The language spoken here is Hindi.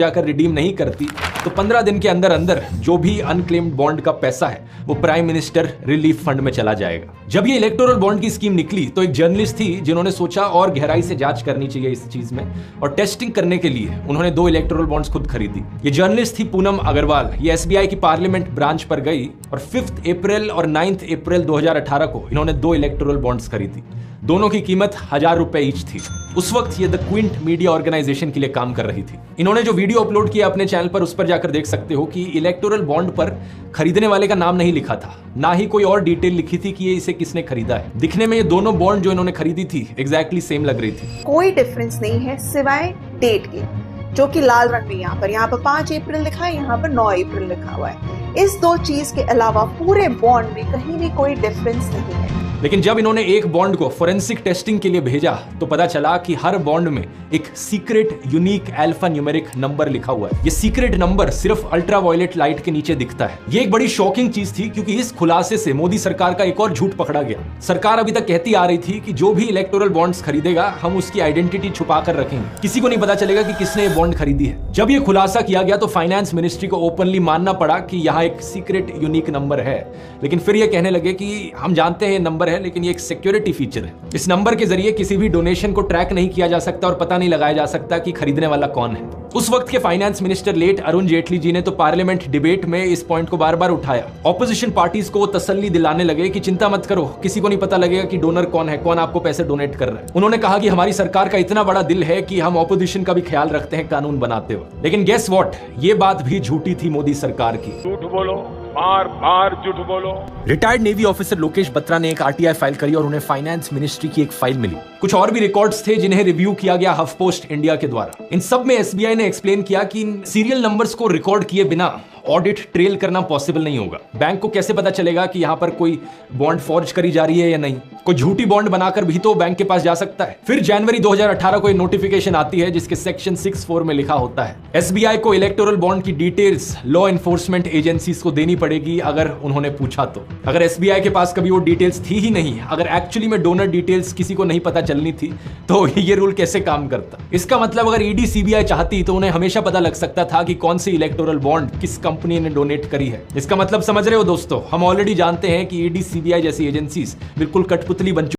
जाकर रिडीम नहीं करती तो 15 दिन के अंदर अंदर जो भी अनक्लेम्ड बॉन्ड का पैसा है वो प्राइम मिनिस्टर रिलीफ फंड में चला जाएगा। जब ये इलेक्टोरल बॉन्ड की स्कीम निकली तो एक जर्नलिस्ट थी जिन्होंने सोचा और गहराई से जांच करनी चाहिए इस चीज में, और टेस्टिंग करने के लिए उन्होंने 2 इलेक्टोरल बॉन्ड्स खुद खरीदी। ये जर्नलिस्ट थी पूनम अग्रवाल। ये एसबीआई की पार्लियामेंट ब्रांच पर गई और 5 अप्रैल और 9 अप्रैल 2018 को इन्होंने 2 इलेक्टोरल बॉन्ड्स खरीदी। दोनों की कीमत 1000 रुपए ईच थी। उस वक्त ये द क्विंट मीडिया ऑर्गेनाइजेशन के लिए काम कर रही थी। इन्होंने जो वीडियो अपलोड किया अपने चैनल पर, उस पर जाकर देख सकते हो कि इलेक्टोरल बॉन्ड पर खरीदने वाले का नाम नहीं लिखा था, ना ही कोई और डिटेल लिखी थी कि ये इसे किसने खरीदा है। दिखने में ये दोनों बॉन्ड जो इन्होंने खरीदी थी एग्जैक्टली सेम लग रही थी। कोई डिफरेंस नहीं है सिवाय डेट के, जो कि लाल रंग में यहाँ पर 5 अप्रैल लिखा है, यहाँ पर 9 अप्रैल लिखा हुआ है। इस 2 चीज के अलावा पूरे बॉन्ड में कहीं भी कोई डिफरेंस नहीं है। लेकिन जब इन्होंने एक बॉन्ड को फोरेंसिक टेस्टिंग के लिए भेजा तो पता चला कि हर बॉन्ड में एक secret unique alpha numeric number लिखा हुआ है। ये सीक्रेट नंबर सिर्फ अल्ट्रावायलेट लाइट के नीचे दिखता है। ये एक बड़ी शॉकिंग चीज थी क्योंकि इस खुलासे से मोदी सरकार का एक और झूठ पकड़ा गया। सरकार अभी तक कहती आ रही थी कि जो भी इलेक्टोरल बॉन्ड्स खरीदेगा हम उसकी आइडेंटिटी छुपा कर रखेंगे, किसी को नहीं पता चलेगा कि किसने ये बॉन्ड खरीदी है। जब ये खुलासा किया गया तो फाइनेंस मिनिस्ट्री को ओपनली मानना पड़ा कि यहाँ एक सीक्रेट यूनिक नंबर है, लेकिन फिर ये कहने लगे कि हम जानते हैं ये नंबर है, लेकिन ये एक सिक्योरिटी फीचर है। इस नंबर के जरिए किसी भी डोनेशन को ट्रैक नहीं किया जा सकता और पता नहीं लगाया जा सकता कि खरीदने वाला कौन है। उस वक्त के finance minister late Arun Jaitley ji ने तो पार्लियामेंट डिबेट में इस पॉइंट को बार बार उठाया। ऑपोजिशन पार्टीज को वो तसल्ली दिलाने लगे कि चिंता मत करो, किसी को नहीं पता लगेगा कि डोनर कौन है, कौन आपको पैसे डोनेट कर रहा है। उन्होंने कहा कि हमारी सरकार का इतना बड़ा दिल है कि हम ऑपोजिशन का भी ख्याल रखते हैं कानून बनाते हुए। लेकिन गेस व्हाट, ये बात भी झूठी थी मोदी सरकार की। झूठ बोलो, बार बार झूठ बोलो। Retired navy officer Lokesh Batra ने एक आरटीआई फाइल करी और उन्हें फाइनेंस मिनिस्ट्री की एक फाइल मिली। कुछ और भी रिकॉर्ड्स थे जिन्हें रिव्यू किया गया हफ पोस्ट इंडिया के द्वारा। इन सब में एसबीआई ने एक्सप्लेन किया कि इन सीरियल नंबर्स को रिकॉर्ड किए बिना ऑडिट ट्रेल करना पॉसिबल नहीं होगा। बैंक को कैसे पता चलेगा कि यहां पर कोई बॉन्ड फॉर्ज करी जा रही है या नहीं? कोई झूठी बॉन्ड बनाकर भी तो बैंक के पास जा सकता है। फिर जनवरी 2018 को एक नोटिफिकेशन आती है जिसके सेक्शन 64 में लिखा होता है एसबीआई को इलेक्टोरल बॉन्ड की डिटेल्स लॉ एनफोर्समेंट एजेंसीज को देनी पड़ेगी अगर उन्होंने पूछा तो। अगर एसबीआई के पास कभी वो डिटेल्स थी ही नहीं, अगर एक्चुअली में डोनर डिटेल्स किसी को नहीं पता चलनी थी, तो ये रूल कैसे काम करता? इसका मतलब अगर ईडी सीबीआई चाहती तो उन्हें हमेशा पता लग सकता था कि कौन सी इलेक्टोरल बॉन्ड किस कंपनी ने डोनेट करी है। इसका मतलब समझ रहे हो दोस्तों? हम ऑलरेडी जानते हैं कि ईडी सीबीआई जैसी एजेंसीज बिल्कुल कठपुतली बन